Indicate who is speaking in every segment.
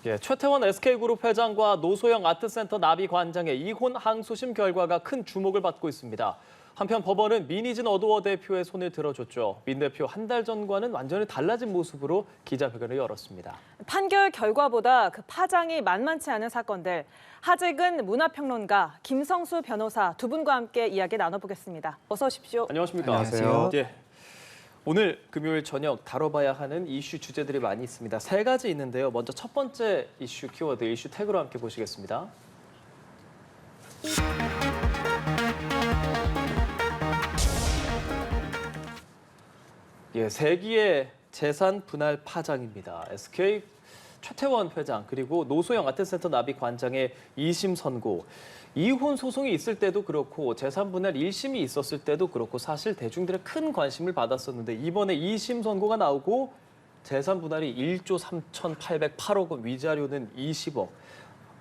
Speaker 1: 예, 최태원 SK그룹 회장과 노소영 아트센터 나비 관장의 이혼 항소심 결과가 큰 주목을 받고 있습니다. 한편 법원은 민희진 어도어 대표의 손을 들어줬죠. 민 대표 한 달 전과는 완전히 달라진 모습으로 기자회견을 열었습니다.
Speaker 2: 판결 결과보다 그 파장이 만만치 않은 사건들. 하재근 문화평론가, 김성수 변호사 두 분과 함께 이야기 나눠보겠습니다. 어서 오십시오.
Speaker 1: 안녕하십니까?
Speaker 3: 안녕하세요.
Speaker 1: 예. 오늘 금요일 저녁 다뤄봐야 하는 이슈 주제들이 많이 있습니다. 세 가지 있는데요. 먼저 첫 번째 이슈 키워드, 이슈 태그로 함께 보시겠습니다. 예, 세기의 재산 분할 파장입니다. SK 최태원 회장 그리고 노소영 아트센터 나비 관장의 2심 선고. 이혼 소송이 있을 때도 그렇고 재산 분할 1심이 있었을 때도 그렇고 사실 대중들의 큰 관심을 받았었는데 이번에 2심 선고가 나오고 재산 분할이 1조 3,808억 원, 위자료는 20억.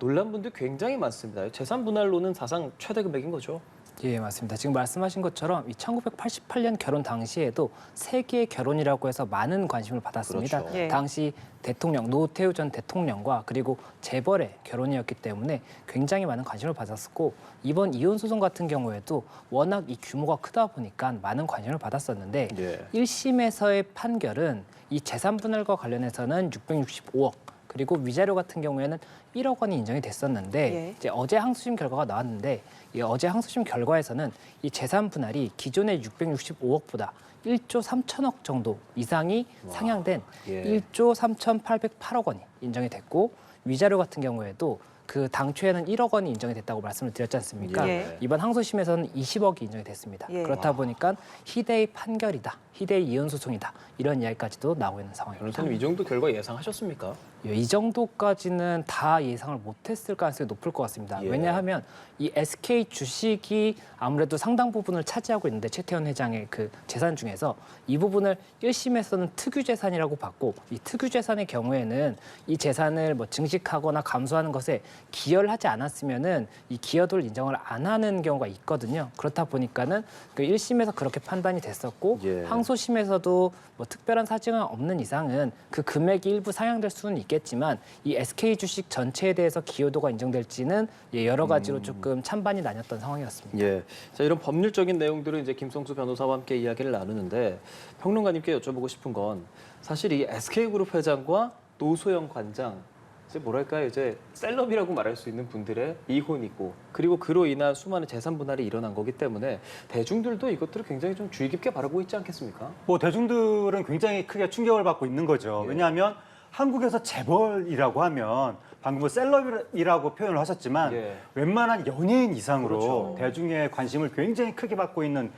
Speaker 1: 놀란 분들 굉장히 많습니다. 재산 분할로는 사상 최대 금액인 거죠.
Speaker 3: 예, 맞습니다. 지금 말씀하신 것처럼 이 1988년 결혼 당시에도 세기의 결혼이라고 해서 많은 관심을 받았습니다.
Speaker 1: 그렇죠.
Speaker 2: 예.
Speaker 3: 당시 대통령 노태우 전 대통령과 그리고 재벌의 결혼이었기 때문에 굉장히 많은 관심을 받았었고 이번 이혼 소송 같은 경우에도 워낙 이 규모가 크다 보니까 많은 관심을 받았었는데
Speaker 1: 예.
Speaker 3: 1심에서의 판결은 이 재산 분할과 관련해서는 665억 그리고 위자료 같은 경우에는 1억 원이 인정이 됐었는데
Speaker 2: 예.
Speaker 3: 이제 어제 항소심 결과가 나왔는데 이 어제 항소심 결과에서는 이 재산 분할이 기존의 665억보다 1조 3천억 정도 이상이 상향된
Speaker 1: 예.
Speaker 3: 1조 3,808억 원이 인정이 됐고 위자료 같은 경우에도 그 당초에는 1억 원이 인정이 됐다고 말씀을 드렸지 않습니까?
Speaker 2: 예.
Speaker 3: 이번 항소심에서는 20억이 인정이 됐습니다.
Speaker 2: 예.
Speaker 3: 그렇다 보니까 희대의 판결이다, 희대의 이혼 소송이다 이런 이야기까지도 나오고 있는 상황입니다.
Speaker 1: 변호사님 이 정도 결과 예상하셨습니까?
Speaker 3: 예, 이 정도까지는 다 예상을 못했을 가능성이 높을 것 같습니다.
Speaker 1: 예.
Speaker 3: 왜냐하면 이 SK 주식이 아무래도 상당 부분을 차지하고 있는데 최태원 회장의 그 재산 중에서 이 부분을 1심에서는 특유 재산이라고 봤고 이 특유 재산의 경우에는 이 재산을 뭐 증식하거나 감수하는 것에 기여를 하지 않았으면은 이 기여도를 인정을 안 하는 경우가 있거든요. 그렇다 보니까는 그 1심에서 그렇게 판단이 됐었고
Speaker 1: 예.
Speaker 3: 항소심에서도 뭐 특별한 사정은 없는 이상은 그 금액이 일부 상향될 수는 있겠지만 이 SK 주식 전체에 대해서 기여도가 인정될지는 여러 가지로 조금 찬반이 나뉘었던 상황이었습니다.
Speaker 1: 예. 자, 이런 법률적인 내용들은 이제 김성수 변호사와 함께 이야기를 나누는데 평론가님께 여쭤보고 싶은 건 사실 이 SK그룹 회장과 노소영 관장 이제 뭐랄까요, 이제 셀럽이라고 말할 수 있는 분들의 이혼이고 그리고 그로 인한 수많은 재산 분할이 일어난 거기 때문에 대중들도 이것들을 굉장히 좀 주의 깊게 바라보고 있지 않겠습니까?
Speaker 4: 뭐 대중들은 굉장히 크게 충격을 받고 있는 거죠.
Speaker 1: 예.
Speaker 4: 왜냐하면 한국에서 재벌이라고 하면 방금 뭐 셀럽이라고 표현을 하셨지만
Speaker 1: 예.
Speaker 4: 웬만한 연예인 이상으로
Speaker 1: 그렇죠.
Speaker 4: 대중의 관심을 굉장히 크게 받고 있는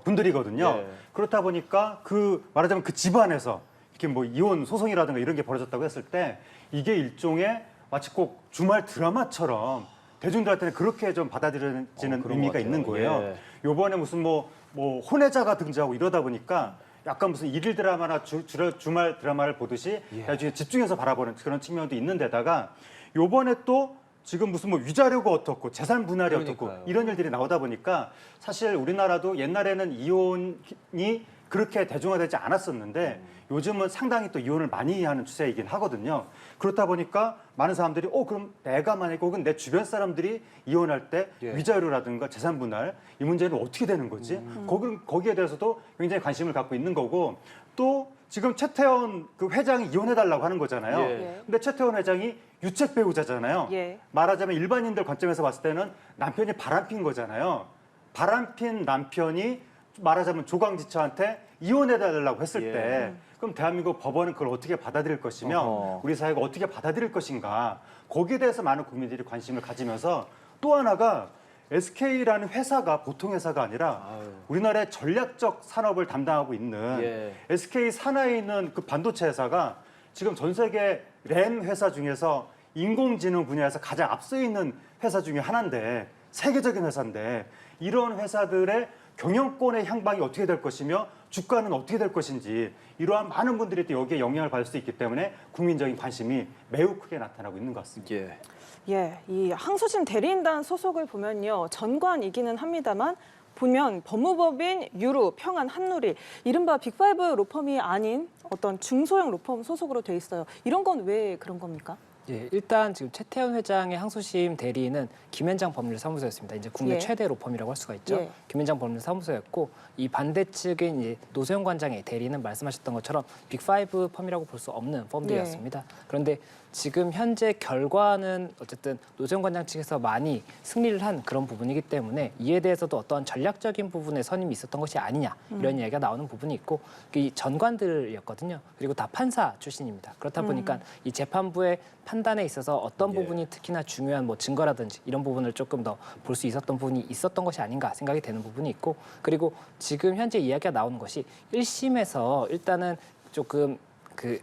Speaker 4: 분들이거든요.
Speaker 1: 예.
Speaker 4: 그렇다 보니까 말하자면 그 집안에서 이렇게 뭐 이혼 소송이라든가 이런 게 벌어졌다고 했을 때 이게 일종의 마치 꼭 주말 드라마처럼 대중들한테는 그렇게 좀 받아들여지는
Speaker 1: 그런 것
Speaker 4: 의미가
Speaker 1: 같아요.
Speaker 4: 있는 거예요.
Speaker 1: 예.
Speaker 4: 요번에 무슨 뭐 혼외자가 등장하고 이러다 보니까 약간 무슨 일일 드라마나 주말 드라마를 보듯이 나중에 집중해서 바라보는 그런 측면도 있는 데다가 요번에 또 지금 무슨 뭐 위자료가 어떻고 재산 분할이
Speaker 1: 그러니까요.
Speaker 4: 어떻고 이런 일들이 나오다 보니까 사실 우리나라도 옛날에는 이혼이 그렇게 대중화되지 않았었는데 요즘은 상당히 또 이혼을 많이 하는 추세이긴 하거든요. 그렇다 보니까 많은 사람들이 그럼 내가 만약에 혹은 내 주변 사람들이 이혼할 때
Speaker 1: 예.
Speaker 4: 위자료라든가 재산 분할 이 문제는 어떻게 되는 거지? 거기에 대해서도 굉장히 관심을 갖고 있는 거고 또 지금 최태원 그 회장이
Speaker 1: 예.
Speaker 4: 이혼해달라고 하는 거잖아요. 근데 최태원 회장이 유책 배우자잖아요.
Speaker 2: 예.
Speaker 4: 말하자면 일반인들 관점에서 봤을 때는 남편이 바람핀 거잖아요. 바람핀 남편이 말하자면 조광지처한테 이혼해달라고 했을
Speaker 1: 예.
Speaker 4: 때 그럼 대한민국 법원은 그걸 어떻게 받아들일 것이며
Speaker 1: 어허.
Speaker 4: 우리 사회가 어떻게 받아들일 것인가 거기에 대해서 많은 국민들이 관심을 가지면서 또 하나가 SK라는 회사가 보통 회사가 아니라
Speaker 1: 아유.
Speaker 4: 우리나라의 전략적 산업을 담당하고 있는
Speaker 1: 예.
Speaker 4: SK 산하에 있는 그 반도체 회사가 지금 전 세계 램 회사 중에서 인공지능 분야에서 가장 앞서 있는 회사 중에 하나인데 세계적인 회사인데 이런 회사들의 경영권의 향방이 어떻게 될 것이며 주가는 어떻게 될 것인지 이러한 많은 분들이 또 여기에 영향을 받을 수 있기 때문에 국민적인 관심이 매우 크게 나타나고 있는 것 같습니다.
Speaker 1: 예.
Speaker 2: 예, 이 항소심 대리인단 소속을 보면요. 전관이기는 합니다만 보면 법무법인 유로, 평안, 한누리 이른바 빅5 로펌이 아닌 어떤 중소형 로펌 소속으로 돼 있어요. 이런 건 왜 그런 겁니까?
Speaker 3: 예, 일단 지금 최태원 회장의 항소심 대리인은 김현장 법률사무소였습니다. 이제 국내
Speaker 2: 예.
Speaker 3: 최대 로펌이라고 할 수가 있죠.
Speaker 2: 예.
Speaker 3: 김현장 법률사무소였고 이 반대 측인 이제 노소영 관장의 대리는 말씀하셨던 것처럼 빅5 펌이라고 볼 수 없는 펌들이었습니다. 그런데 지금 현재 결과는 어쨌든 노소영 관장 측에서 많이 승리를 한 그런 부분이기 때문에 이에 대해서도 어떠한 전략적인 부분에 선임이 있었던 것이 아니냐 이런 이야기가 나오는 부분이 있고 이 전관들이었거든요. 그리고 다 판사 출신입니다. 그렇다 보니까 이 재판부의 판단에 있어서 어떤
Speaker 1: 예.
Speaker 3: 부분이 특히나 중요한 뭐 증거라든지 이런 부분을 조금 더 볼 수 있었던 부분이 있었던 것이 아닌가 생각이 되는 부분이 있고 그리고 지금 현재 이야기가 나오는 것이 1심에서 일단은 조금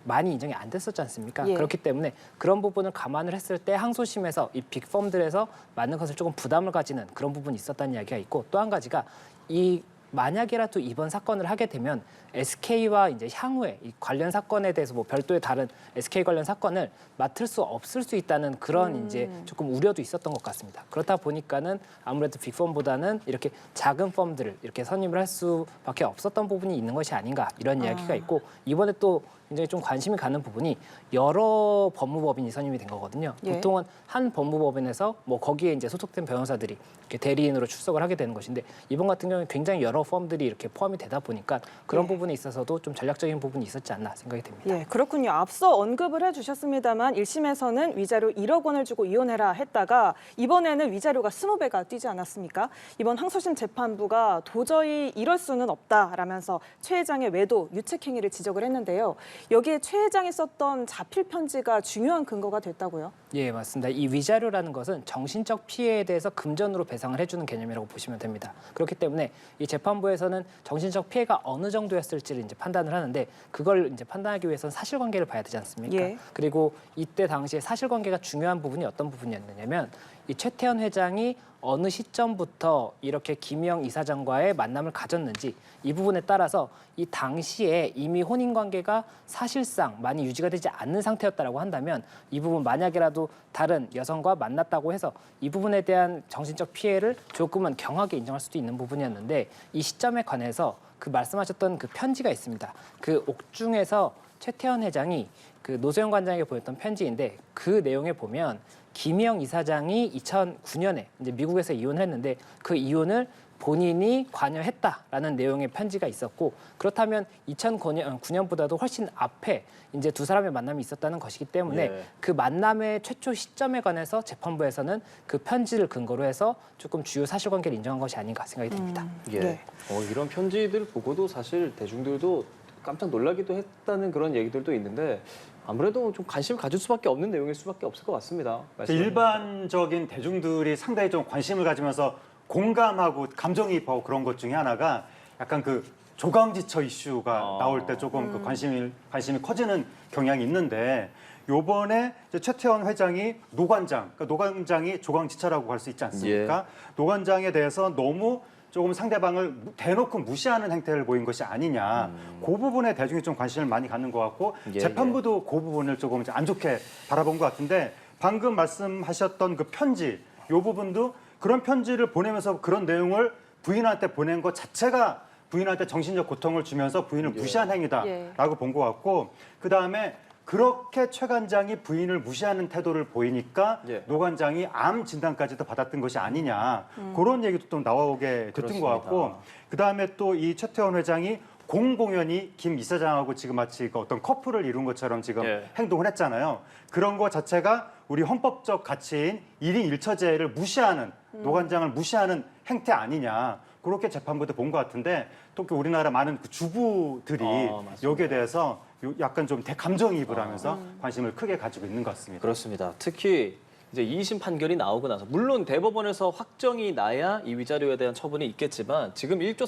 Speaker 3: 많이 인정이 안 됐었지 않습니까?
Speaker 2: 예.
Speaker 3: 그렇기 때문에 그런 부분을 감안을 했을 때 항소심에서 이 빅펌들에서 맞는 것을 조금 부담을 가지는 그런 부분이 있었다는 이야기가 있고 또 한 가지가 이 만약이라도 이번 사건을 하게 되면 SK와 이제 향후에 이 관련 사건에 대해서 뭐 별도의 다른 SK 관련 사건을 맡을 수 없을 수 있다는 그런 이제 조금 우려도 있었던 것 같습니다. 그렇다 보니까는 아무래도 빅펌보다는 이렇게 작은 펌들을 이렇게 선임을 할 수밖에 없었던 부분이 있는 것이 아닌가 이런 이야기가 있고 이번에 또 굉장히 좀 관심이 가는 부분이 여러 법무법인이 선임이 된 거거든요.
Speaker 2: 예.
Speaker 3: 보통은 한 법무법인에서 뭐 거기에 이제 소속된 변호사들이 이렇게 대리인으로 출석을 하게 되는 것인데 이번 같은 경우는 굉장히 여러 펌들이 이렇게 포함이 되다 보니까 그런
Speaker 2: 예.
Speaker 3: 부분에 있어서도 좀 전략적인 부분이 있었지 않나 생각이 됩니다.
Speaker 2: 예, 그렇군요. 앞서 언급을 해주셨습니다만 1심에서는 위자료 1억 원을 주고 이혼해라 했다가 이번에는 위자료가 20배가 뛰지 않았습니까? 이번 항소심 재판부가 도저히 이럴 수는 없다라면서 최 회장의 외도, 유책 행위를 지적을 했는데요. 여기에 최 회장이 썼던 자필 편지가 중요한 근거가 됐다고요?
Speaker 3: 예, 맞습니다. 이 위자료라는 것은 정신적 피해에 대해서 금전으로 배상을 해주는 개념이라고 보시면 됩니다. 그렇기 때문에 이 재판부에서는 정신적 피해가 어느 정도였을지를 이제 판단을 하는데 그걸 이제 판단하기 위해서는 사실관계를 봐야 되지 않습니까?
Speaker 2: 예.
Speaker 3: 그리고 이때 당시에 사실관계가 중요한 부분이 어떤 부분이었느냐면 이 최태원 회장이 어느 시점부터 이렇게 김영 이사장과의 만남을 가졌는지 이 부분에 따라서 이 당시에 이미 혼인 관계가 사실상 많이 유지가 되지 않는 상태였다라고 한다면 이 부분 만약이라도 다른 여성과 만났다고 해서 이 부분에 대한 정신적 피해를 조금은 경하게 인정할 수도 있는 부분이었는데 이 시점에 관해서 그 말씀하셨던 그 편지가 있습니다. 그 옥중에서 최태원 회장이 그 노소영 관장에게 보냈던 편지인데 그 내용에 보면 김영 이사장이 2009년에 이제 미국에서 이혼했는데 그 이혼을 본인이 관여했다라는 내용의 편지가 있었고 그렇다면 2009년보다도 훨씬 앞에 이제 두 사람의 만남이 있었다는 것이기 때문에
Speaker 1: 예.
Speaker 3: 그 만남의 최초 시점에 관해서 재판부에서는 그 편지를 근거로 해서 조금 주요 사실관계를 인정한 것이 아닌가 생각이 됩니다.
Speaker 1: 예.
Speaker 2: 네.
Speaker 1: 이런 편지들 보고도 사실 대중들도 깜짝 놀라기도 했다는 그런 얘기들도 있는데 아무래도 좀 관심을 가질 수밖에 없는 내용일 수밖에 없을 것 같습니다.
Speaker 4: 일반적인 대중들이 상당히 좀 관심을 가지면서 공감하고 감정이입하고 그런 것 중에 하나가 약간 그 조강지처 이슈가 나올 때 조금 그 관심이 커지는 경향이 있는데 요번에 이제 최태원 회장이 그러니까 노관장이 조강지처라고 할 수 있지 않습니까? 노관장에 대해서 너무 조금 상대방을 대놓고 무시하는 행태를 보인 것이 아니냐. 그 부분에 대중이 좀 관심을 많이 갖는 것 같고
Speaker 1: 예,
Speaker 4: 재판부도 그 부분을 조금 이제 안 좋게 바라본 것 같은데 방금 말씀하셨던 그 편지 이 부분도 그런 편지를 보내면서 그런 내용을 부인한테 보낸 것 자체가 부인한테 정신적 고통을 주면서 부인을 무시한 행위다라고 본 것 같고 그다음에 그렇게 최 관장이 부인을 무시하는 태도를 보이니까
Speaker 1: 예.
Speaker 4: 노 관장이 암 진단까지도 받았던 것이 아니냐 그런 얘기도 좀 나오게 됐던 것 같고 그다음에 또 이 최태원 회장이 공공연히 김 이사장하고 지금 마치 그 어떤 커플을 이룬 것처럼 지금
Speaker 1: 예.
Speaker 4: 행동을 했잖아요. 그런 것 자체가 우리 헌법적 가치인 1인 1처제를 무시하는 노 관장을 무시하는 행태 아니냐. 그렇게 재판부도 본 것 같은데 또 우리나라 많은 그 주부들이
Speaker 1: 맞습니다.
Speaker 4: 여기에 대해서 약간 좀 대감정이입을 하면서 관심을 크게 가지고 있는 것 같습니다.
Speaker 1: 그렇습니다. 특히 이제 2심 판결이 나오고 나서 물론 대법원에서 확정이 나야 이 위자료에 대한 처분이 있겠지만 지금 1조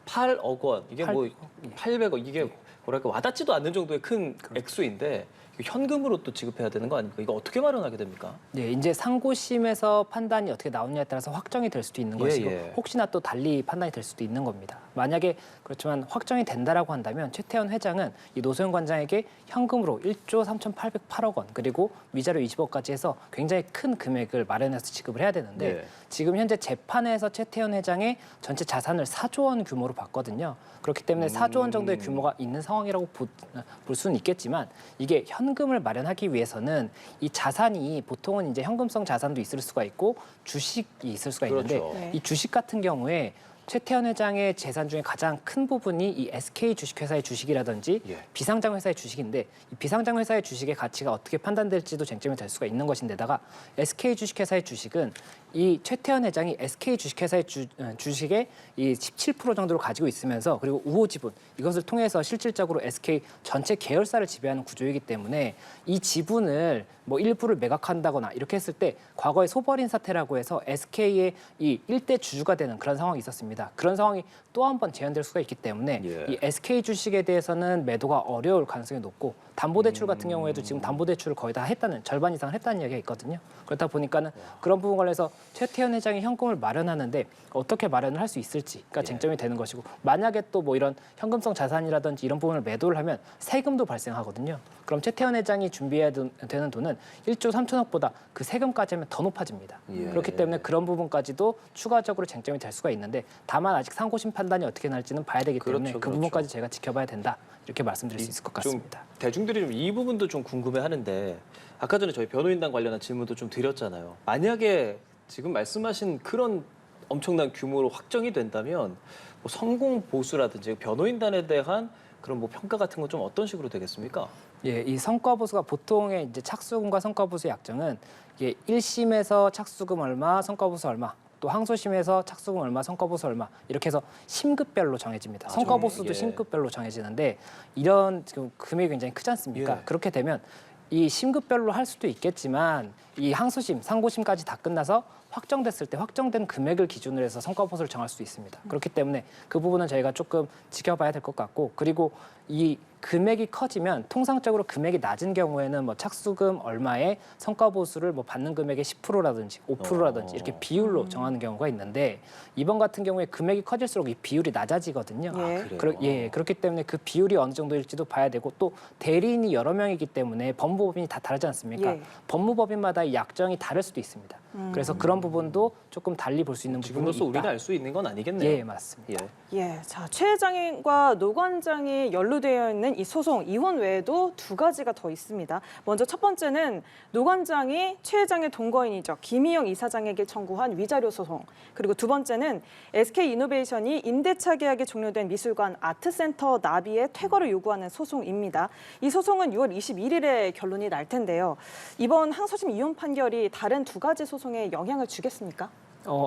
Speaker 1: 3,008억 원 이게 뭐 800억 이게 뭐랄까 와닿지도 않는 정도의 큰 액수인데 현금으로 또 지급해야 되는 거 아닙니까? 이거 어떻게 마련하게 됩니까?
Speaker 3: 네, 이제 상고심에서 판단이 어떻게 나오느냐에 따라서 확정이 될 수도 있는
Speaker 1: 예,
Speaker 3: 것이고
Speaker 1: 예.
Speaker 3: 혹시나 또 달리 판단이 될 수도 있는 겁니다. 만약에 그렇지만 확정이 된다라고 한다면 최태원 회장은 이 노소영 관장에게 현금으로 1조 3,808억 원 그리고 위자료 20억까지 해서 굉장히 큰 금액을 마련해서 지급을 해야 되는데
Speaker 1: 예.
Speaker 3: 지금 현재 재판에서 최태원 회장의 전체 자산을 4조 원 규모로 봤거든요. 그렇기 때문에 4조 원 정도의 규모가 있는 상황이라고 볼 수는 있겠지만 이게 현금 현금을 마련하기 위해서는 이 자산이 보통은 이제 현금성 자산도 있을 수가 있고 주식이 있을 수가 있는데
Speaker 1: 그렇죠.
Speaker 2: 네.
Speaker 3: 이 주식 같은 경우에 최태원 회장의 재산 중에 가장 큰 부분이 이 SK 주식회사의 주식이라든지
Speaker 1: 예.
Speaker 3: 비상장 회사의 주식인데 이 비상장 회사의 주식의 가치가 어떻게 판단될지도 쟁점이 될 수가 있는 것인데다가 SK 주식회사의 주식은 이 최태원 회장이 SK 주식회사의 주식의 이 17% 정도를 가지고 있으면서 그리고 우호 지분 이것을 통해서 실질적으로 SK 전체 계열사를 지배하는 구조이기 때문에 이 지분을 뭐 일부를 매각한다거나 이렇게 했을 때 과거에 소벌인 사태라고 해서 SK의 이 일대 주주가 되는 그런 상황이 있었습니다. 그런 상황이 또 한 번 재현될 수가 있기 때문에
Speaker 1: 예.
Speaker 3: 이 SK 주식에 대해서는 매도가 어려울 가능성이 높고 담보대출 같은 경우에도 지금 담보대출을 거의 다 했다는 절반 이상 했다는 이야기가 있거든요. 그렇다 보니까는 그런 부분 관련해서 최태원 회장이 현금을 마련하는데 어떻게 마련을 할 수 있을지가 쟁점이 되는 것이고 만약에 또 뭐 이런 현금성 자산이라든지 이런 부분을 매도를 하면 세금도 발생하거든요. 그럼 최태원 회장이 준비해야 되는 돈은 1조 3천억보다 그 세금까지 하면 더 높아집니다.
Speaker 1: 예.
Speaker 3: 그렇기 때문에 그런 부분까지도 추가적으로 쟁점이 될 수가 있는데 다만 아직 상고심 판단이 어떻게 날지는 봐야 되기 때문에
Speaker 1: 그렇죠,
Speaker 3: 그 부분까지 제가 지켜봐야 된다. 이렇게 말씀드릴 수 있을 것 같습니다.
Speaker 1: 좀 대중들이 좀 이 부분도 좀 궁금해하는데 아까 전에 저희 변호인단 관련한 질문도 좀 드렸잖아요. 만약에 지금 말씀하신 그런 엄청난 규모로 확정이 된다면 뭐 성공 보수라든지 변호인단에 대한 그런 뭐 평가 같은 건 좀 어떤 식으로 되겠습니까?
Speaker 3: 예, 이 성과 보수가 보통의 이제 착수금과 성과 보수의 약정은 이게 1심에서 착수금 얼마, 성과 보수 얼마, 또 항소심에서 착수금 얼마, 성과 보수 얼마 이렇게 해서 심급별로 정해집니다. 성과 보수도
Speaker 1: 예.
Speaker 3: 심급별로 정해지는데 이런 지금 금액이 굉장히 크지 않습니까?
Speaker 1: 예.
Speaker 3: 그렇게 되면 이 심급별로 할 수도 있겠지만 이 항소심, 상고심까지 다 끝나서 확정됐을 때 확정된 금액을 기준으로 해서 성과 보수를 정할 수 있습니다. 그렇기 때문에 그 부분은 저희가 조금 지켜봐야 될 것 같고 그리고 이 금액이 커지면 통상적으로 금액이 낮은 경우에는 뭐 착수금 얼마에 성과 보수를 뭐 받는 금액의 10%라든지 5%라든지 이렇게 비율로 정하는 경우가 있는데 이번 같은 경우에 금액이 커질수록 이 비율이 낮아지거든요.
Speaker 2: 예.
Speaker 1: 그래요?
Speaker 3: 그렇기 때문에 그 비율이 어느 정도일지도 봐야 되고 또 대리인이 여러 명이기 때문에 법무법인이 다 다르지 않습니까?
Speaker 2: 예.
Speaker 3: 법무법인마다 이 약정이 다를 수도 있습니다. 그래서 그런 부분도 조금 달리 볼 수 있는 부분이
Speaker 1: 지금으로서
Speaker 3: 있다.
Speaker 1: 우리가 알 수 있는 건 아니겠네요.
Speaker 3: 예, 맞습니다.
Speaker 1: 예.
Speaker 2: 예, 자, 최 회장과 노 관장이 연루되어 있는 이 소송 이혼 외에도 두 가지가 더 있습니다. 먼저 첫 번째는 노 관장이 최 회장의 동거인이죠. 김희영 이사장에게 청구한 위자료 소송. 그리고 두 번째는 SK이노베이션이 임대차 계약이 종료된 미술관 아트센터 나비의 퇴거를 요구하는 소송입니다. 이 소송은 6월 21일에 결론이 날 텐데요. 이번 항소심 이혼 판결이 다른 두 가지 소송에 영향을 주겠습니까?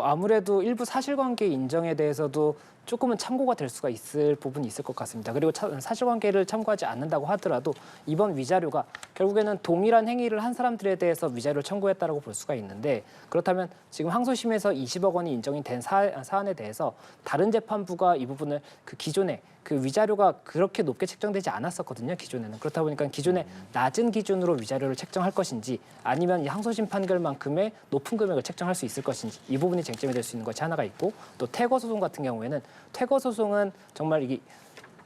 Speaker 3: 아무래도 일부 사실관계 인정에 대해서도 조금은 참고가 될 수가 있을 부분이 있을 것 같습니다. 그리고 사실관계를 참고하지 않는다고 하더라도 이번 위자료가 결국에는 동일한 행위를 한 사람들에 대해서 위자료를 청구했다라고 볼 수가 있는데 그렇다면 지금 항소심에서 20억 원이 인정이 된 사안에 대해서 다른 재판부가 이 부분을 그 기존에 그 위자료가 그렇게 높게 책정되지 않았었거든요. 기존에는. 그렇다 보니까 기존에 낮은 기준으로 위자료를 책정할 것인지 아니면 이 항소심 판결만큼의 높은 금액을 책정할 수 있을 것인지 이 부분이 쟁점이 될 수 있는 것이 하나가 있고 또 퇴거 소송 같은 경우에는 퇴거 소송은 정말 이게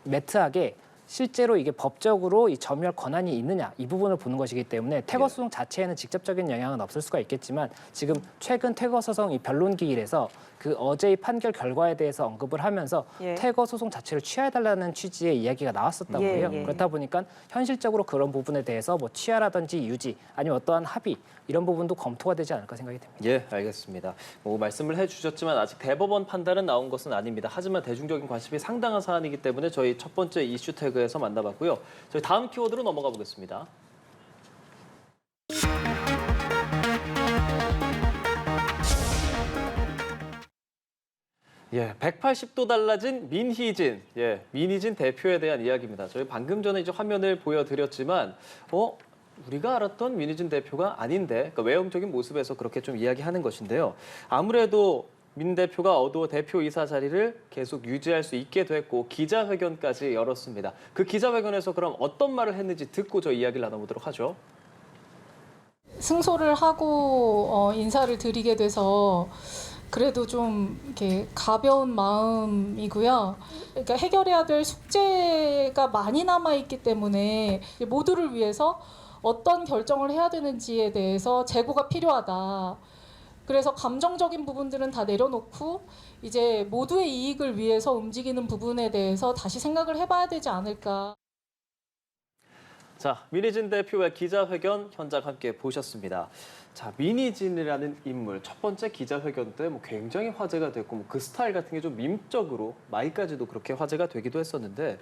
Speaker 3: 매트하게 실제로 이게 법적으로 이 점유할 권한이 있느냐 이 부분을 보는 것이기 때문에 퇴거 소송 자체에는 직접적인 영향은 없을 수가 있겠지만 지금 최근 퇴거 소송 이 변론 기일에서 그 어제의 판결 결과에 대해서 언급을 하면서
Speaker 2: 예.
Speaker 3: 퇴거 소송 자체를 취하해달라는 취지의 이야기가 나왔었다고
Speaker 2: 예,
Speaker 3: 해요.
Speaker 2: 예.
Speaker 3: 그렇다 보니까 현실적으로 그런 부분에 대해서 뭐 취하라든지 유지 아니면 어떠한 합의 이런 부분도 검토가 되지 않을까 생각이 됩니다.
Speaker 1: 예, 알겠습니다. 뭐 말씀을 해주셨지만 아직 대법원 판단은 나온 것은 아닙니다. 하지만 대중적인 관심이 상당한 사안이기 때문에 저희 첫 번째 이슈 태그에서 만나봤고요. 저희 다음 키워드로 넘어가 보겠습니다. 예, 180도 달라진 민희진, 민희진 대표에 대한 이야기입니다. 저희 방금 전에 이제 화면을 보여드렸지만, 우리가 알았던 민희진 대표가 아닌데, 그러니까 외형적인 모습에서 그렇게 좀 이야기하는 것인데요. 아무래도 민 대표가 대표이사 자리를 계속 유지할 수 있게 됐고 기자회견까지 열었습니다. 그 기자회견에서 그럼 어떤 말을 했는지 듣고 저 이야기를 나눠보도록 하죠.
Speaker 5: 승소를 하고 인사를 드리게 돼서 그래도 좀 이렇게 가벼운 마음이고요. 그러니까 해결해야 될 숙제가 많이 남아 있기 때문에 모두를 위해서 어떤 결정을 해야 되는지에 대해서 재고가 필요하다. 그래서 감정적인 부분들은 다 내려놓고 이제 모두의 이익을 위해서 움직이는 부분에 대해서 다시 생각을 해봐야 되지 않을까.
Speaker 1: 자, 민희진 대표의 기자회견 현장 함께 보셨습니다. 자, 민희진이라는 인물 첫 번째 기자회견 때 뭐 굉장히 화제가 됐고 뭐 그 스타일 같은 게 좀 밈적으로 마이까지도 그렇게 화제가 되기도 했었는데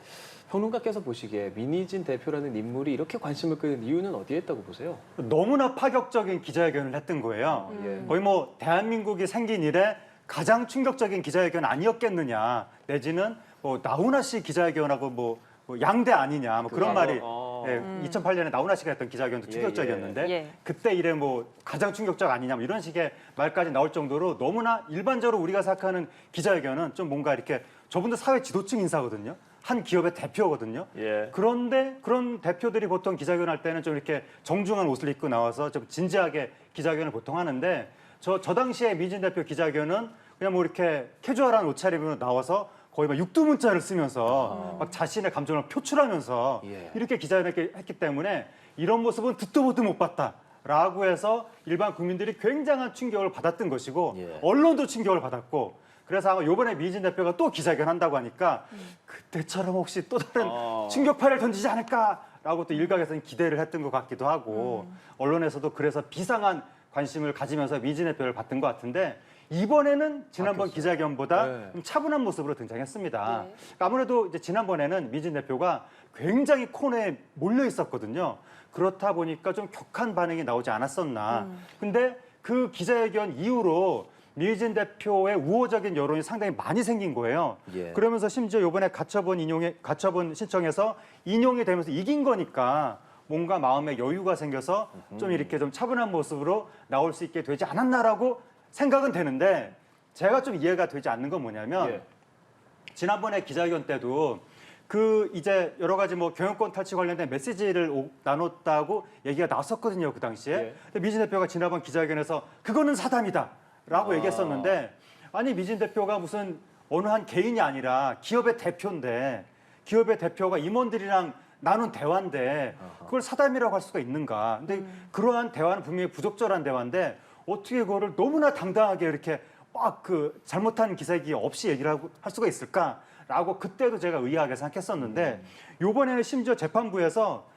Speaker 1: 평론가께서 보시기에 민희진 대표라는 인물이 이렇게 관심을 끄는 이유는 어디에 있다고 보세요?
Speaker 4: 너무나 파격적인 기자회견을 했던 거예요.
Speaker 1: 예.
Speaker 4: 거의 뭐 대한민국이 생긴 이래 가장 충격적인 기자회견 아니었겠느냐, 내지는 뭐 나훈아 씨 기자회견하고 뭐 양대 아니냐, 뭐 그런 말이 2008년에 나훈아 씨가 했던 기자회견도 충격적이었는데
Speaker 2: 예.
Speaker 4: 그때 이래 뭐 가장 충격적 아니냐, 뭐 이런 식의 말까지 나올 정도로 너무나 일반적으로 우리가 생각하는 기자회견은 좀 뭔가 이렇게 저분도 사회 지도층 인사거든요. 한 기업의 대표거든요.
Speaker 1: 예.
Speaker 4: 그런데 그런 대표들이 보통 기자회견 할 때는 좀 이렇게 정중한 옷을 입고 나와서 좀 진지하게 기자회견을 보통 하는데 저 당시에 민희진 대표 기자회견은 그냥 뭐 이렇게 캐주얼한 옷차림으로 나와서 거의 막 육두문자를 쓰면서 막 자신의 감정을 표출하면서
Speaker 1: 예.
Speaker 4: 이렇게 기자회견을 했기 때문에 이런 모습은 듣도 보도 못 봤다라고 해서 일반 국민들이 굉장한 충격을 받았던 것이고
Speaker 1: 예.
Speaker 4: 언론도 충격을 받았고 그래서 아마 이번에 민희진 대표가 또 기자회견 한다고 하니까 그때처럼 혹시 또 다른 충격파를 던지지 않을까라고 또 일각에서는 기대를 했던 것 같기도 하고 언론에서도 그래서 비상한 관심을 가지면서 민희진 대표를 봤던 것 같은데 이번에는 지난번 기자회견보다
Speaker 1: 네.
Speaker 4: 좀 차분한 모습으로 등장했습니다.
Speaker 2: 네.
Speaker 4: 그러니까 아무래도 이제 지난번에는 민희진 대표가 굉장히 코너에 몰려 있었거든요. 그렇다 보니까 좀 격한 반응이 나오지 않았었나. 근데 그 기자회견 이후로 민희진 대표의 우호적인 여론이 상당히 많이 생긴 거예요.
Speaker 1: 예.
Speaker 4: 그러면서 심지어 이번에 가처분 신청해서 인용이 되면서 이긴 거니까 뭔가 마음에 여유가 생겨서 좀 이렇게 좀 차분한 모습으로 나올 수 있게 되지 않았나라고 생각은 되는데 제가 좀 이해가 되지 않는 건 뭐냐면
Speaker 1: 예.
Speaker 4: 지난번에 기자회견 때도 그 이제 여러 가지 뭐 경영권 탈취 관련된 메시지를 나눴다고 얘기가 나왔었거든요, 그 당시에.
Speaker 1: 예.
Speaker 4: 근데 민희진 대표가 지난번 기자회견에서 그거는 사담이다라고 얘기했었는데 아니 민희진 대표가 무슨 어느 한 개인이 아니라 기업의 대표인데 기업의 대표가 임원들이랑 나눈 대화인데 그걸 사담이라고 할 수가 있는가? 근데 그러한 대화는 분명히 부적절한 대화인데 어떻게 그거를 너무나 당당하게 이렇게 막 그 잘못한 기색이 없이 얘기를 할 수가 있을까라고 그때도 제가 의아하게 생각했었는데 이번에는 심지어 재판부에서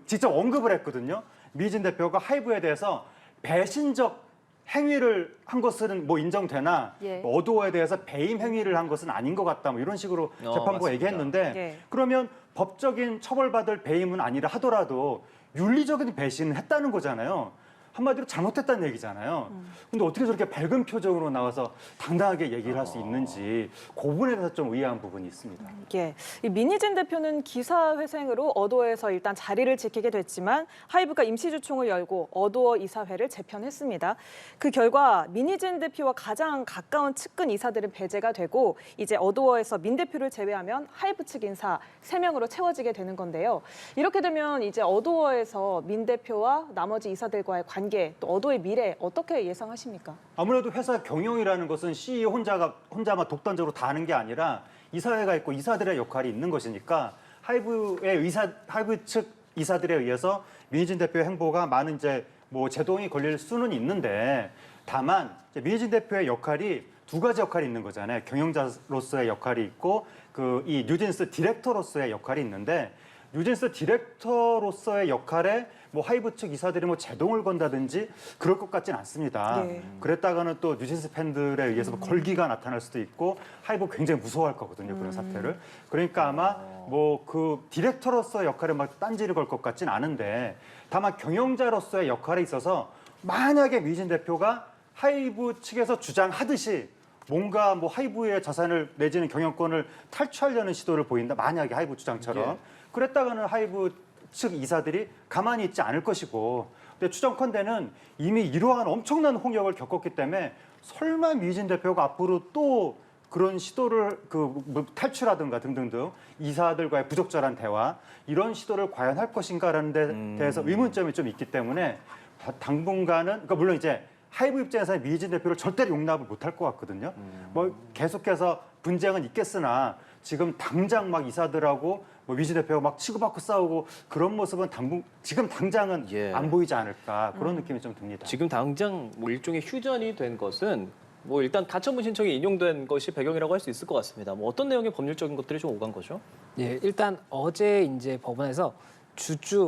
Speaker 4: 직접 언급을 했거든요. 민희진 대표가 하이브에 대해서 배신적 행위를 한 것은 뭐 인정되나
Speaker 2: 예.
Speaker 4: 어도어에 대해서 배임 행위를 한 것은 아닌 것 같다. 뭐 이런 식으로 재판부가
Speaker 1: 맞습니다.
Speaker 4: 얘기했는데
Speaker 2: 예.
Speaker 4: 그러면 법적인 처벌받을 배임은 아니라 하더라도 윤리적인 배신을 했다는 거잖아요. 한마디로 잘못했다는 얘기잖아요. 근데 어떻게 저렇게 밝은 표정으로 나와서 당당하게 얘기를 할 수 있는지 그 부분에 대해서 좀 의아한 부분이 있습니다.
Speaker 2: 예, 이 민희진 대표는 기사회생으로 어도어에서 일단 자리를 지키게 됐지만 하이브가 임시주총을 열고 어도어 이사회를 재편했습니다. 그 결과 민희진 대표와 가장 가까운 측근 이사들은 배제가 되고 이제 어도어에서 민 대표를 제외하면 하이브 측 인사 3명으로 채워지게 되는 건데요. 이렇게 되면 이제 어도어에서 민 대표와 나머지 이사들과의 관계, 또 어도의 미래 어떻게 예상하십니까?
Speaker 4: 아무래도 회사 경영이라는 것은 CEO 혼자만 독단적으로 다 하는 게 아니라 이사회가 있고 이사들의 역할이 있는 것이니까 하이브 측 이사들에 의해서 민희진 대표의 행보가 많은 이제 뭐 제동이 걸릴 수는 있는데 다만 이제 민희진 대표의 역할이 두 가지 역할이 있는 거잖아요. 경영자로서의 역할이 있고 이 뉴진스 디렉터로서의 역할이 있는데 뉴진스 디렉터로서의 역할에 뭐 하이브 측 이사들이 뭐 제동을 건다든지 그럴 것 같지는 않습니다.
Speaker 2: 네.
Speaker 4: 그랬다가는 또 뉴진스 팬들에 의해서 뭐 걸기가 나타날 수도 있고 하이브 굉장히 무서워할 거거든요. 그런 사태를. 그러니까 아마 뭐 그 디렉터로서의 역할에 막 딴지를 걸 것 같지는 않은데 다만 경영자로서의 역할에 있어서 만약에 민희진 대표가 하이브 측에서 주장하듯이 뭔가 뭐 하이브의 자산을 내지는 경영권을 탈취하려는 시도를 보인다. 만약에 하이브 주장처럼.
Speaker 1: 예.
Speaker 4: 그랬다가는 하이브 측 이사들이 가만히 있지 않을 것이고 근데 추정컨대는 이미 이러한 엄청난 홍역을 겪었기 때문에 설마 민희진 대표가 앞으로 또 그런 시도를 뭐 탈취라든가 등등등 이사들과의 부적절한 대화 이런 시도를 과연 할 것인가라는 데 대해서 의문점이 좀 있기 때문에 당분간은 그러니까 물론 이제 하이브 입장에서는 민희진 대표를 절대로 용납을 못할 것 같거든요. 뭐 계속해서 분쟁은 있겠으나 지금 당장 막 이사들하고 뭐 민희진 대표가 막 치고받고 싸우고 그런 모습은 지금 당장은
Speaker 1: 예.
Speaker 4: 안 보이지 않을까 그런 느낌이 좀 듭니다.
Speaker 1: 지금 당장 뭐 일종의 휴전이 된 것은 뭐 일단 가처분 신청이 인용된 것이 배경이라고 할 수 있을 것 같습니다. 뭐 어떤 내용의 법률적인 것들이 좀 오간 거죠?
Speaker 3: 예, 일단 어제 이제 법원에서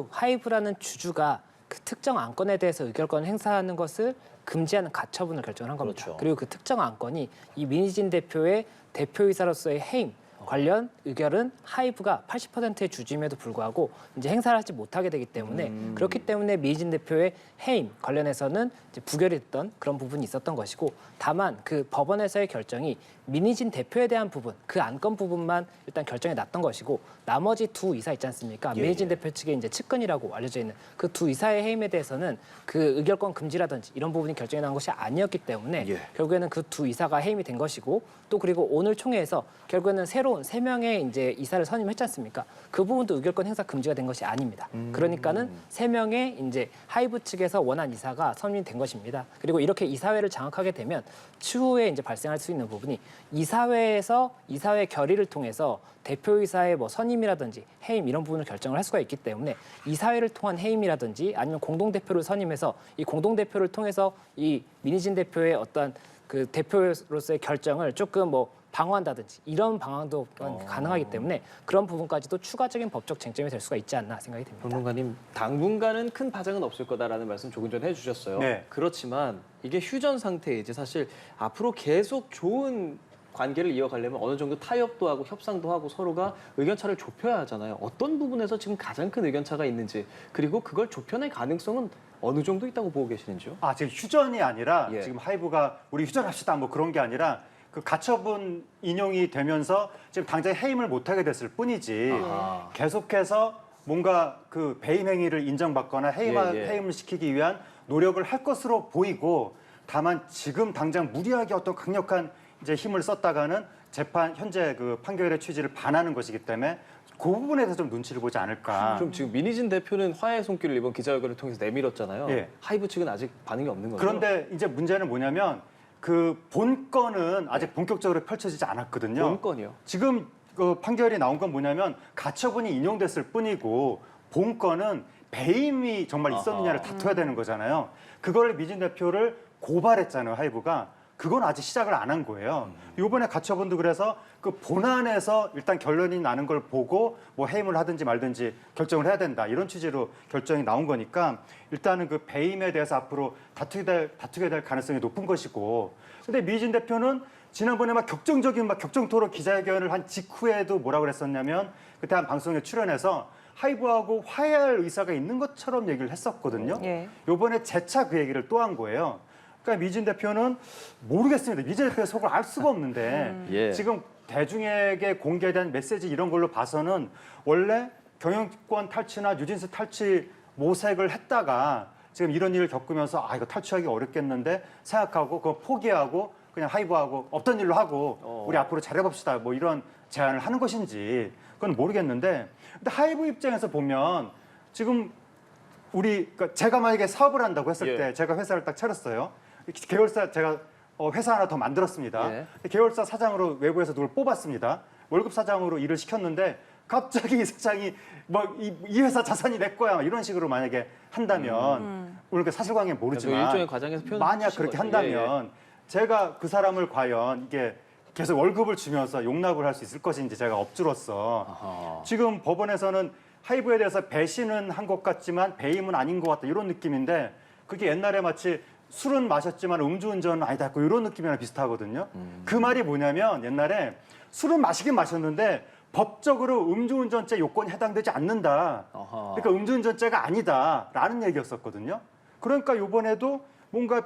Speaker 3: 하이브라는 주주가 그 특정 안건에 대해서 의결권을 행사하는 것을 금지하는 가처분을 결정을 한 겁니다.
Speaker 1: 그렇죠.
Speaker 3: 그리고 그 특정 안건이 이 민희진 대표의 대표이사로서의 해임 관련 의결은 하이브가 80%의 주주임에도 불구하고 이제 행사를 하지 못하게 되기 때문에 그렇기 때문에 민희진 대표의 해임 관련해서는 이제 부결이 됐던 그런 부분이 있었던 것이고 다만 그 법원에서의 결정이 민희진 대표에 대한 부분 그 안건 부분만 일단 결정이 났던 것이고 나머지 두 이사 있지 않습니까?
Speaker 1: 예,
Speaker 3: 민희진
Speaker 1: 예.
Speaker 3: 대표 측의 이제 측근이라고 알려져 있는 그 두 이사의 해임에 대해서는 그 의결권 금지라든지 이런 부분이 결정이 난 것이 아니었기 때문에
Speaker 1: 예.
Speaker 3: 결국에는 그 두 이사가 해임이 된 것이고 또 그리고 오늘 총회에서 결국에는 새로운 3명의 이제 이사를 선임했지 않습니까? 그 부분도 의결권 행사 금지가 된 것이 아닙니다. 그러니까는 3명의 이제 하이브 측에서 원한 이사가 선임된 것입니다. 그리고 이렇게 이사회를 장악하게 되면 추후에 이제 발생할 수 있는 부분이 이사회에서 이사회 결의를 통해서 대표이사의 뭐 선임이라든지 해임 이런 부분을 결정을 할 수가 있기 때문에 이사회를 통한 해임이라든지 아니면 공동대표를 선임해서 이 공동대표를 통해서 이 민희진 대표의 어떤 그 대표로서의 결정을 조금 뭐 방어한다든지 이런 방안도 가능하기 때문에 그런 부분까지도 추가적인 법적 쟁점이 될 수가 있지 않나 생각이 듭니다.
Speaker 1: 평론가님, 당분간은 큰 파장은 없을 거다라는 말씀 조금 전에 해주셨어요.
Speaker 4: 네.
Speaker 1: 그렇지만 이게 휴전 상태이지 사실 앞으로 계속 좋은 관계를 이어가려면 어느 정도 타협도 하고 협상도 하고 서로가 의견차를 좁혀야 하잖아요. 어떤 부분에서 지금 가장 큰 의견차가 있는지 그리고 그걸 좁혀낼 가능성은 어느 정도 있다고 보고 계시는지요?
Speaker 4: 지금 휴전이 아니라
Speaker 1: 예.
Speaker 4: 지금 하이브가 우리 휴전합시다 뭐 그런 게 아니라 그 가처분 인용이 되면서 지금 당장 해임을 못하게 됐을 뿐이지
Speaker 1: 아하.
Speaker 4: 계속해서 뭔가 그 배임 행위를 인정받거나
Speaker 1: 예.
Speaker 4: 해임을 시키기 위한 노력을 할 것으로 보이고 다만 지금 당장 무리하게 어떤 강력한 이제 힘을 썼다가는 현재 그 판결의 취지를 반하는 것이기 때문에 그 부분에 대해서 좀 눈치를 보지 않을까.
Speaker 1: 그럼 지금 민희진 대표는 화해 손길을 이번 기자회견을 통해서 내밀었잖아요.
Speaker 4: 예.
Speaker 1: 하이브 측은 아직 반응이 없는 거죠?
Speaker 4: 그런데 이제 문제는 뭐냐면 그 본건은 아직 본격적으로 펼쳐지지 않았거든요.
Speaker 1: 본건이요.
Speaker 4: 지금 그 판결이 나온 건 뭐냐면 가처분이 인용됐을 뿐이고 본건은 배임이 정말 있었느냐를
Speaker 1: 아하.
Speaker 4: 다퉈야 되는 거잖아요. 그거를 미진 대표를 고발했잖아요, 하이브가. 그건 아직 시작을 안 한 거예요. 이번에 가처분도 그래서 그 본안에서 일단 결론이 나는 걸 보고 뭐 해임을 하든지 말든지 결정을 해야 된다. 이런 취지로 결정이 나온 거니까 일단은 그 배임에 대해서 앞으로 다투게 될 가능성이 높은 것이고. 근데 미진 대표는 지난번에 막 격정 토론 기자회견을 한 직후에도 뭐라 그랬었냐면 그때 한 방송에 출연해서 하이브하고 화해할 의사가 있는 것처럼 얘기를 했었거든요.
Speaker 2: 예.
Speaker 4: 이번에 재차 그 얘기를 또 한 거예요. 그러니까 미진 대표는 모르겠습니다. 미진 대표의 속을 알 수가 없는데
Speaker 1: 예.
Speaker 4: 지금 대중에게 공개된 메시지 이런 걸로 봐서는 원래 경영권 탈취나 뉴진스 탈취 모색을 했다가 지금 이런 일을 겪으면서 이거 탈취하기 어렵겠는데 생각하고 그거 포기하고 그냥 하이브하고 없던 일로 하고 우리 앞으로 잘해봅시다 뭐 이런 제안을 하는 것인지 그건 모르겠는데 근데 하이브 입장에서 보면 지금 그러니까 제가 만약에 사업을 한다고 했을
Speaker 1: 예.
Speaker 4: 때 제가 회사를 딱 차렸어요. 계열사 제가 회사 하나 더 만들었습니다.
Speaker 1: 예.
Speaker 4: 계열사 사장으로 외부에서 누굴 뽑았습니다. 월급 사장으로 일을 시켰는데 갑자기 이 사장이 뭐 이 회사 자산이 내 거야 이런 식으로 만약에 한다면 우리가 사실관계 모르지만
Speaker 1: 일종의 과정에서 표현
Speaker 4: 만약 그렇게 한다면 제가 그 사람을 과연 이게 계속 월급을 주면서 용납을 할 수 있을 것인지 제가 업주로서
Speaker 1: 아하.
Speaker 4: 지금 법원에서는 하이브에 대해서 배신은 한 것 같지만 배임은 아닌 것 같다 이런 느낌인데 그게 옛날에 마치 술은 마셨지만 음주운전은 아니다 이런 느낌이랑 비슷하거든요. 그 말이 뭐냐면 옛날에 술은 마시긴 마셨는데 법적으로 음주운전죄 요건에 해당되지 않는다.
Speaker 1: 아하.
Speaker 4: 그러니까 음주운전죄가 아니다라는 얘기였었거든요. 그러니까 이번에도 뭔가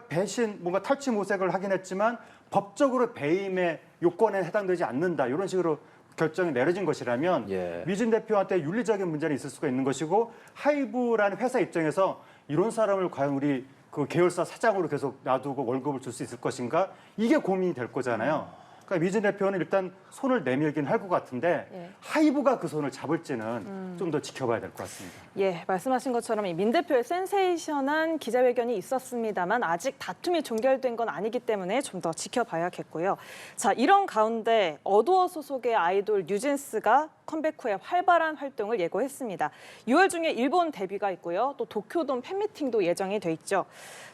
Speaker 4: 뭔가 탈취 모색을 하긴 했지만 법적으로 배임의 요건에 해당되지 않는다 이런 식으로 결정이 내려진 것이라면
Speaker 1: 예.
Speaker 4: 미진 대표한테 윤리적인 문제는 있을 수가 있는 것이고 하이브라는 회사 입장에서 이런 사람을 과연 우리 그 계열사 사장으로 계속 놔두고 월급을 줄 수 있을 것인가 이게 고민이 될 거잖아요. 그러니까 미진 대표는 일단 손을 내밀긴 할 것 같은데
Speaker 2: 예.
Speaker 4: 하이브가 그 손을 잡을지는 좀 더 지켜봐야 될 것 같습니다.
Speaker 2: 예, 말씀하신 것처럼 이 민 대표의 센세이션한 기자회견이 있었습니다만 아직 다툼이 종결된 건 아니기 때문에 좀 더 지켜봐야겠고요. 자, 이런 가운데 어두워 소속의 아이돌 뉴진스가 컴백 후에 활발한 활동을 예고했습니다. 6월 중에 일본 데뷔가 있고요. 또 도쿄돔 팬미팅도 예정이 돼 있죠.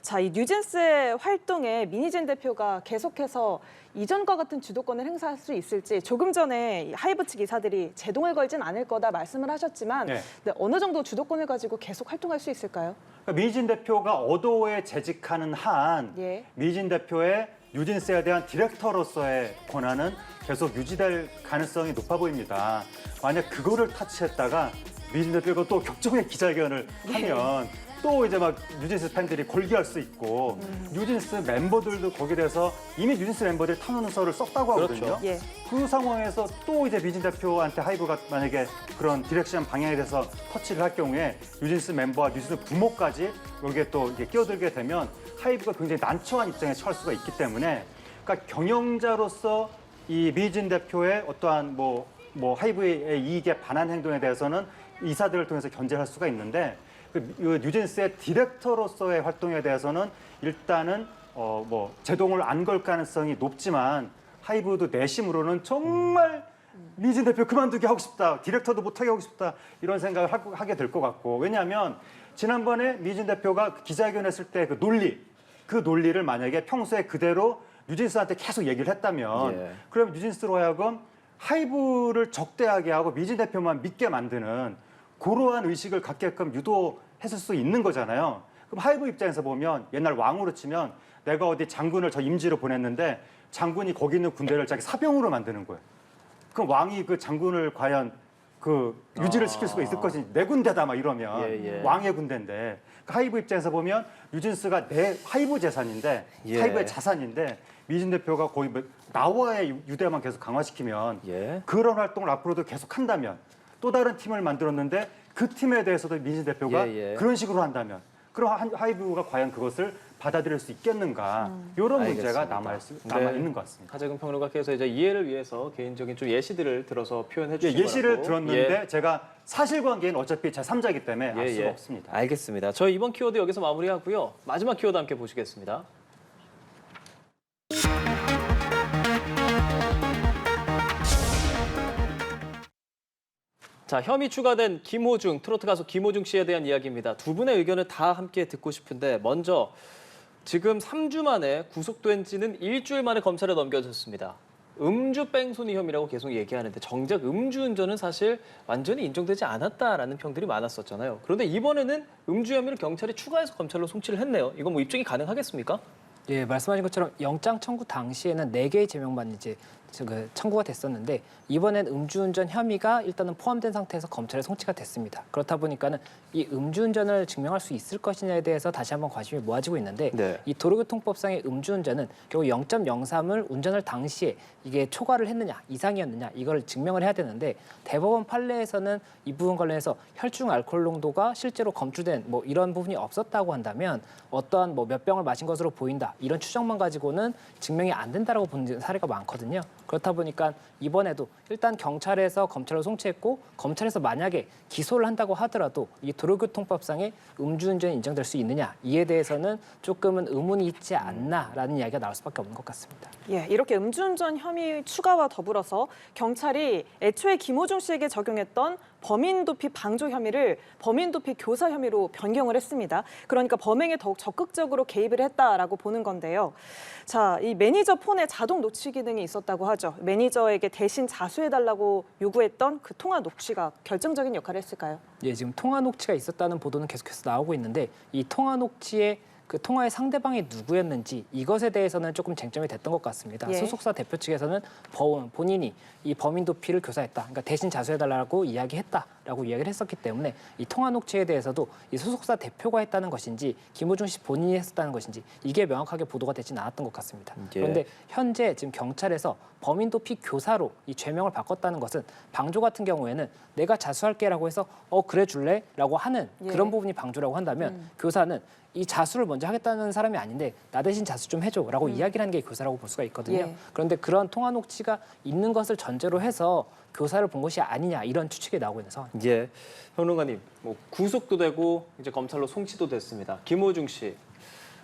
Speaker 2: 자, 이 뉴진스의 활동에 미니진 대표가 계속해서 이전과 같은 주도권을 행사할 수 있을지 조금 전에 하이브 측 이사들이 제동을 걸진 않을 거다 말씀을 하셨지만
Speaker 4: 네.
Speaker 2: 네, 어느 정도 주도권을 가지고 계속 활동할 수 있을까요?
Speaker 4: 그러니까 미진 대표가 어도에 재직하는 한
Speaker 2: 예.
Speaker 4: 미진 대표의 뉴진스에 대한 디렉터로서의 권한은 계속 유지될 가능성이 높아 보입니다. 만약 그거를 타치했다가 미진 대표가 또 격정의 기자회견을 하면 또 이제 막 뉴진스 팬들이 골기할 수 있고 뉴진스 멤버들도 거기에 대해서 이미 뉴진스 멤버들이 탄원서를 썼다고 하거든요.
Speaker 1: 그렇죠.
Speaker 2: 예.
Speaker 4: 그 상황에서 또 이제 미진 대표한테 하이브가 만약에 그런 디렉션 방향에 대해서 터치를 할 경우에 뉴진스 멤버와 뉴진스 부모까지 여기에 또 이게 끼어들게 되면 하이브가 굉장히 난처한 입장에 처할 수가 있기 때문에 그러니까 경영자로서 이 미진 대표의 어떠한 뭐 하이브의 이익에 반한 행동에 대해서는 이사들을 통해서 견제할 수가 있는데 그 뉴진스의 디렉터로서의 활동에 대해서는 일단은 제동을 안 걸 가능성이 높지만 하이브도 내심으로는 정말 미진 대표 그만두게 하고 싶다, 디렉터도 못하게 하고 싶다 이런 생각을 하게 될 것 같고 왜냐하면 지난번에 미진 대표가 기자회견했을 때 그 논리를 만약에 평소에 그대로 뉴진스한테 계속 얘기를 했다면
Speaker 1: 예.
Speaker 4: 그럼 뉴진스로 하여금 하이브를 적대하게 하고 미진 대표만 믿게 만드는 그러한 의식을 갖게끔 유도했을 수 있는 거잖아요. 그럼 하이브 입장에서 보면 옛날 왕으로 치면 내가 어디 장군을 저 임지로 보냈는데 장군이 거기 있는 군대를 자기 사병으로 만드는 거예요. 그럼 왕이 그 장군을 과연 그 유지를 시킬 수가 있을 것인지 내 군대다 막 이러면
Speaker 1: 예, 예.
Speaker 4: 왕의 군대인데 그 하이브 입장에서 보면 뉴진스가 내 하이브 재산인데
Speaker 1: 예.
Speaker 4: 하이브의 자산인데 미진 대표가 거의 나와의 유대만 계속 강화시키면
Speaker 1: 예.
Speaker 4: 그런 활동을 앞으로도 계속 한다면 또 다른 팀을 만들었는데 그 팀에 대해서도 미진 대표가
Speaker 1: 예, 예.
Speaker 4: 그런 식으로 한다면 그럼 하이브가 과연 그것을 받아들일 수 있겠는가 이런 문제가
Speaker 1: 알겠습니다.
Speaker 4: 남아
Speaker 1: 네.
Speaker 4: 있는 것 같습니다.
Speaker 1: 하재근 평론가께서 이제 이해를 위해서 개인적인 좀 예시들을 들어서 표현해 주신
Speaker 4: 예시를
Speaker 1: 거라고.
Speaker 4: 들었는데
Speaker 1: 예.
Speaker 4: 제가 사실관계는 어차피 제3자이기 때문에 알
Speaker 1: 예,
Speaker 4: 수가
Speaker 1: 예.
Speaker 4: 없습니다.
Speaker 1: 알겠습니다. 저희 이번 키워드 여기서 마무리하고요. 마지막 키워드 함께 보시겠습니다. 자, 혐의 추가된 김호중, 트로트 가수 김호중 씨에 대한 이야기입니다. 두 분의 의견을 다 함께 듣고 싶은데 먼저 지금 3주 만에 구속된 지는 일주일 만에 검찰에 넘겨졌습니다. 음주 뺑소니 혐의라고 계속 얘기하는데 정작 음주운전은 사실 완전히 인정되지 않았다라는 평들이 많았었잖아요. 그런데 이번에는 음주 혐의를 경찰이 추가해서 검찰로 송치를 했네요. 이건 뭐 입증이 가능하겠습니까?
Speaker 3: 예, 말씀하신 것처럼 영장 청구 당시에는 4개의 제명만 이제 청구가 됐었는데 이번엔 음주운전 혐의가 일단은 포함된 상태에서 검찰에 송치가 됐습니다. 그렇다 보니까는 이 음주운전을 증명할 수 있을 것이냐에 대해서 다시 한번 관심이 모아지고 있는데
Speaker 1: 네.
Speaker 3: 이 도로교통법상의 음주운전은 결국 0.03을 운전할 당시에 이게 초과를 했느냐 이상이었느냐 이걸 증명을 해야 되는데 대법원 판례에서는 이 부분 관련해서 혈중 알코올 농도가 실제로 검출된 뭐 이런 부분이 없었다고 한다면 어떠한 뭐 몇 병을 마신 것으로 보인다 이런 추정만 가지고는 증명이 안 된다라고 보는 사례가 많거든요. 그렇다 보니까 이번에도 일단 경찰에서 검찰로 송치했고 검찰에서 만약에 기소를 한다고 하더라도 이 도로교통법상의 음주운전이 인정될 수 있느냐 이에 대해서는 조금은 의문이 있지 않나라는 이야기가 나올 수밖에 없는 것 같습니다.
Speaker 2: 예, 이렇게 음주운전 혐의 추가와 더불어서 경찰이 애초에 김호중 씨에게 적용했던 범인도피 방조 혐의를 범인도피 교사 혐의로 변경을 했습니다. 그러니까 범행에 더욱 적극적으로 개입을 했다라고 보는 건데요. 자, 이 매니저 폰에 자동 녹취 기능이 있었다고 하죠. 매니저에게 대신 자수해달라고 요구했던 그 통화 녹취가 결정적인 역할을 했을까요?
Speaker 3: 예, 지금 통화 녹취가 있었다는 보도는 계속해서 나오고 있는데 이 통화 녹취의 그 통화의 상대방이 누구였는지 이것에 대해서는 조금 쟁점이 됐던 것 같습니다.
Speaker 2: 예.
Speaker 3: 소속사 대표 측에서는 본인이 이 범인 도피를 교사했다. 그러니까 대신 자수해달라고 이야기했다라고 이야기를 했었기 때문에 이 통화 녹취에 대해서도 이 소속사 대표가 했다는 것인지 김호중 씨 본인이 했었다는 것인지 이게 명확하게 보도가 되지는 않았던 것 같습니다.
Speaker 1: 예.
Speaker 3: 그런데 현재 지금 경찰에서 범인 도피 교사로 이 죄명을 바꿨다는 것은 방조 같은 경우에는 내가 자수할게라고 해서 그래 줄래라고 하는
Speaker 2: 예.
Speaker 3: 그런 부분이 방조라고 한다면 교사는 이 자수를 먼저 하겠다는 사람이 아닌데 나 대신 자수 좀 해줘라고 이야기를 하는 게 교사라고 볼 수가 있거든요.
Speaker 2: 예.
Speaker 3: 그런데 그런 통화 녹취가 있는 것을 전제로 해서 교사를 본 것이 아니냐 이런 추측이 나오고 있는 상황입니다.
Speaker 1: 예, 평론가님, 뭐 구속도 되고 이제 검찰로 송치도 됐습니다. 김호중 씨,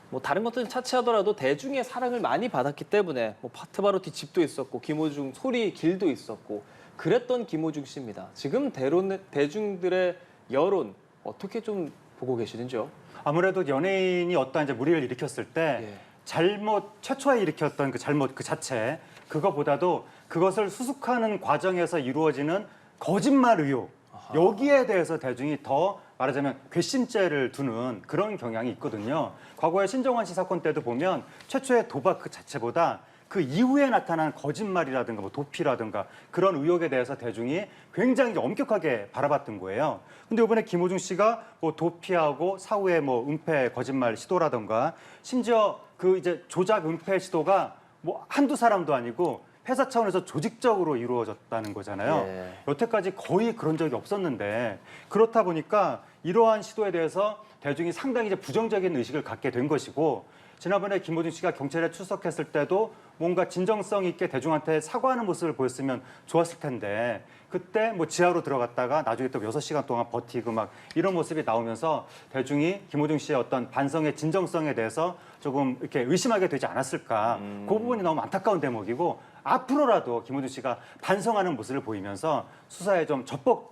Speaker 1: 뭐 다른 것들은 차치하더라도 대중의 사랑을 많이 받았기 때문에 뭐 파트바로티 집도 있었고 김호중 소리 길도 있었고 그랬던 김호중 씨입니다. 지금 대중들의 여론 어떻게 좀 보고 계시는지요?
Speaker 4: 아무래도 연예인이 어떤 이제 무리를 일으켰을 때
Speaker 1: 예.
Speaker 4: 최초에 일으켰던 그 잘못 그 자체 그거보다도 그것을 수습하는 과정에서 이루어지는 거짓말 의혹 여기에 대해서 대중이 더 말하자면 괘씸죄를 두는 그런 경향이 있거든요. 과거에 신정환 씨 사건 때도 보면 최초의 도박 그 자체보다 그 이후에 나타난 거짓말이라든가 뭐 도피라든가 그런 의혹에 대해서 대중이 굉장히 엄격하게 바라봤던 거예요. 근데 이번에 김호중 씨가 뭐 도피하고 사후에 뭐 은폐 거짓말 시도라든가 심지어 그 이제 조작 은폐 시도가 뭐 한두 사람도 아니고 회사 차원에서 조직적으로 이루어졌다는 거잖아요.
Speaker 1: 예.
Speaker 4: 여태까지 거의 그런 적이 없었는데 그렇다 보니까 이러한 시도에 대해서 대중이 상당히 이제 부정적인 의식을 갖게 된 것이고 지난번에 김호중 씨가 경찰에 출석했을 때도 뭔가 진정성 있게 대중한테 사과하는 모습을 보였으면 좋았을 텐데 그때 뭐 지하로 들어갔다가 나중에 또 6시간 동안 버티고 막 이런 모습이 나오면서 대중이 김호중 씨의 어떤 반성의 진정성에 대해서 조금 이렇게 의심하게 되지 않았을까. 그 부분이 너무 안타까운 대목이고 앞으로라도 김호중 씨가 반성하는 모습을 보이면서 수사에 좀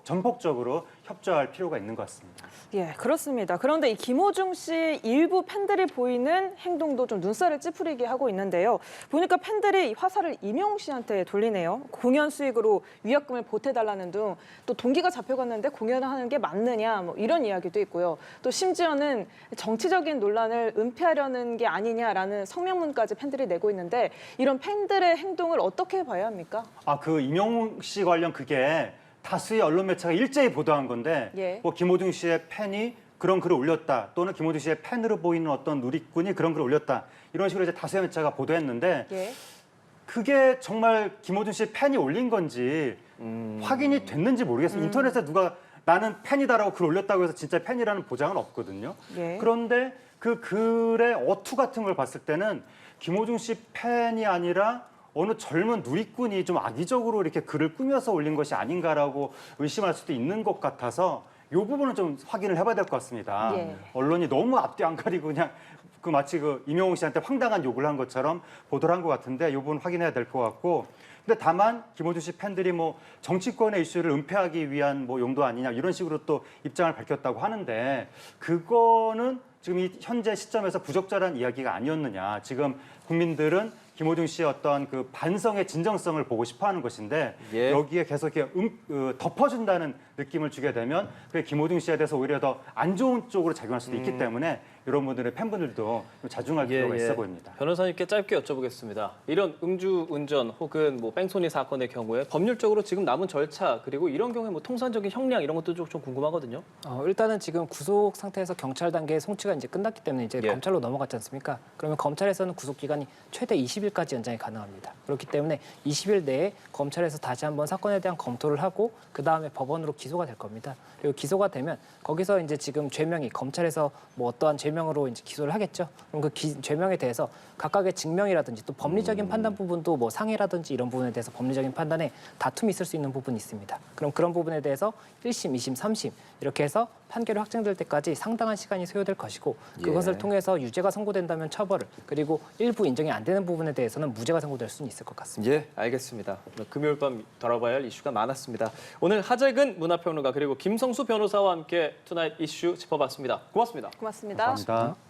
Speaker 4: 전폭적으로 협조할 필요가 있는 것 같습니다.
Speaker 2: 예, 그렇습니다. 그런데 이 김호중 씨 일부 팬들이 보이는 행동도 좀 눈살을 찌푸리게 하고 있는데요. 보니까 팬들이 이 화살을 이명웅 씨한테 돌리네요. 공연 수익으로 위약금을 보태달라는 등 또 동기가 잡혀갔는데 공연을 하는 게 맞느냐 뭐 이런 이야기도 있고요. 또 심지어는 정치적인 논란을 은폐하려는 게 아니냐라는 성명문까지 팬들이 내고 있는데 이런 팬들의 행동을 어떻게 봐야 합니까?
Speaker 4: 그 이명웅 씨 관련 그게 다수의 언론 매체가 일제히 보도한 건데
Speaker 2: 예.
Speaker 4: 뭐 김호중 씨의 팬이 그런 글을 올렸다 또는 김호중 씨의 팬으로 보이는 어떤 누리꾼이 그런 글을 올렸다 이런 식으로 이제 다수의 매체가 보도했는데
Speaker 2: 예.
Speaker 4: 그게 정말 김호중 씨의 팬이 올린 건지 확인이 됐는지 모르겠어요. 인터넷에 누가 나는 팬이다라고 글 올렸다고 해서 진짜 팬이라는 보장은 없거든요.
Speaker 2: 예.
Speaker 4: 그런데 그 글의 어투 같은 걸 봤을 때는 김호중 씨 팬이 아니라 어느 젊은 누리꾼이 좀 악의적으로 이렇게 글을 꾸며서 올린 것이 아닌가라고 의심할 수도 있는 것 같아서 이 부분은 좀 확인을 해봐야 될 것 같습니다.
Speaker 2: 예.
Speaker 4: 언론이 너무 앞뒤 안 가리고 그냥 그 마치 그 이명웅 씨한테 황당한 욕을 한 것처럼 보도를 한 것 같은데 이 부분 확인해야 될 것 같고 근데 다만 김호중 씨 팬들이 뭐 정치권의 이슈를 은폐하기 위한 뭐 용도 아니냐 이런 식으로 또 입장을 밝혔다고 하는데 그거는 지금 이 현재 시점에서 부적절한 이야기가 아니었느냐. 지금 국민들은 김호중 씨의 어떤 그 반성의 진정성을 보고 싶어하는 것인데
Speaker 1: 예.
Speaker 4: 여기에 계속 이렇게 덮어준다는 느낌을 주게 되면 그게 김호중 씨에 대해서 오히려 더 안 좋은 쪽으로 작용할 수도 있기 때문에 이런 분들의 팬분들도 좀 자중할 필요가 있어 보입니다.
Speaker 1: 변호사님께 짧게 여쭤보겠습니다. 이런 음주운전 혹은 뭐 뺑소니 사건의 경우에 법률적으로 지금 남은 절차 그리고 이런 경우에 뭐 통상적인 형량 이런 것도 좀 궁금하거든요.
Speaker 3: 일단은 지금 구속 상태에서 경찰 단계의 송치가 이제 끝났기 때문에 이제
Speaker 1: 예.
Speaker 3: 검찰로 넘어갔지 않습니까? 그러면 검찰에서는 구속 기간이 최대 20일까지 연장이 가능합니다. 그렇기 때문에 20일 내에 검찰에서 다시 한번 사건에 대한 검토를 하고 그 다음에 법원으로 기소가 될 겁니다. 그리고 기소가 되면 거기서 이제 지금 죄명이 검찰에서 뭐 어떠한 죄명으로 이제 기소를 하겠죠. 그럼 그 죄명에 대해서 각각의 증명이라든지 또 법리적인 판단 부분도 뭐 상해라든지 이런 부분에 대해서 법리적인 판단에 다툼이 있을 수 있는 부분이 있습니다. 그럼 그런 부분에 대해서 1심, 2심, 3심 이렇게 해서 판결이 확정될 때까지 상당한 시간이 소요될 것이고 그것을 통해서 유죄가 선고된다면 처벌을 그리고 일부 인정이 안 되는 부분에 대해서는 무죄가 선고될 수는 있을 것 같습니다.
Speaker 1: 예, 알겠습니다. 금요일 밤 다뤄봐야 할 이슈가 많았습니다. 오늘 하재근 문화평론가 그리고 김성수 변호사와 함께 투나잇 이슈 짚어봤습니다. 고맙습니다.
Speaker 2: 고맙습니다.
Speaker 4: 감사합니다.